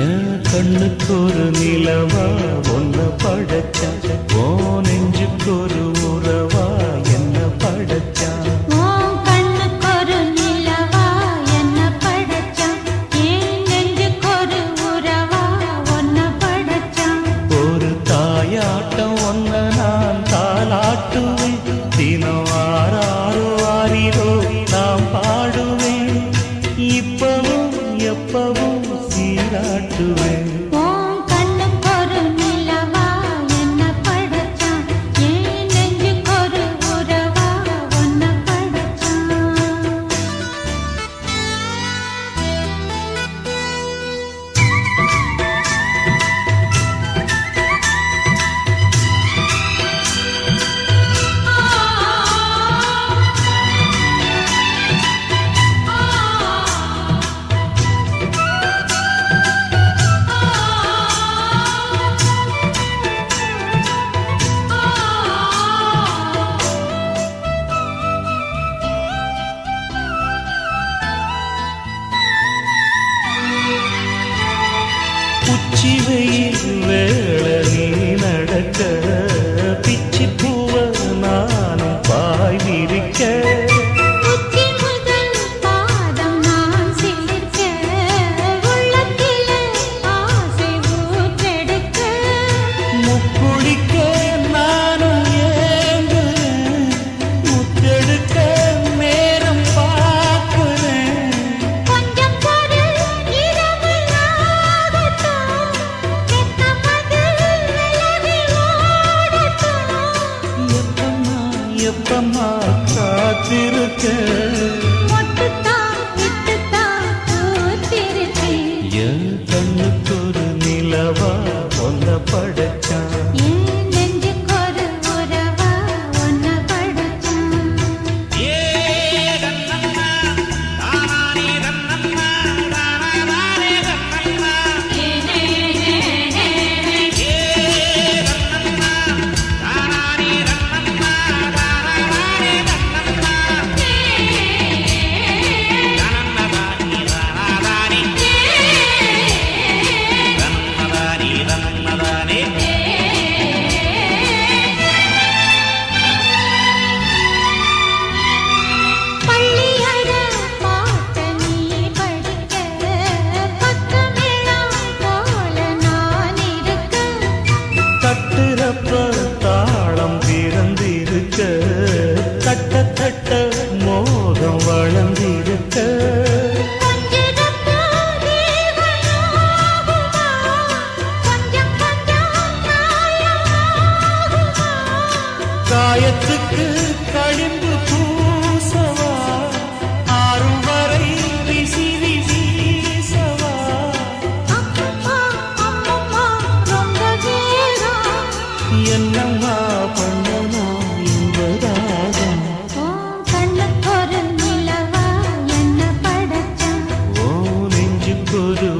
என் கண்ணுக்கு ஒரு நிலவா ஒன்ன படைச்சா, ஓ நெஞ்சுக்கு ஒரு உறவா என்ன படைச்சா. ஒரு தாயாட்டம் ஒன்ன நான் தாலாட்டுவேன், தினம் ஆறாரோ ஆறிரோ நாம் பாடுவேன், இப்பவும் எப்பவும் சீராட்டுவேன். உச்சி வெயில் வேள நீ நடக்க, பிச்சி பூவ நானும் பாய் விரிக்க, முக்குளிக்க நானும் ஏங்குறேன், முத்தெடுக்க நேரம் பார்க்கிறேன். எப்பமா காத்திருக்க, என் கண்ணுக்கு ஒரு நிலவா ஒன்ன படைச்சா. தாளம் பிறந்திருக்க, தட்ட தட்ட மோகம் வளர்ந்திருக்க, காயத்துக்கு களிம்பு பூசவா, ஆறும் வரை விசிறி வீசவா. என்னம்மா பண்ணணும் என்பதாகும், ஓ நெஞ்சுக்கு ஒரு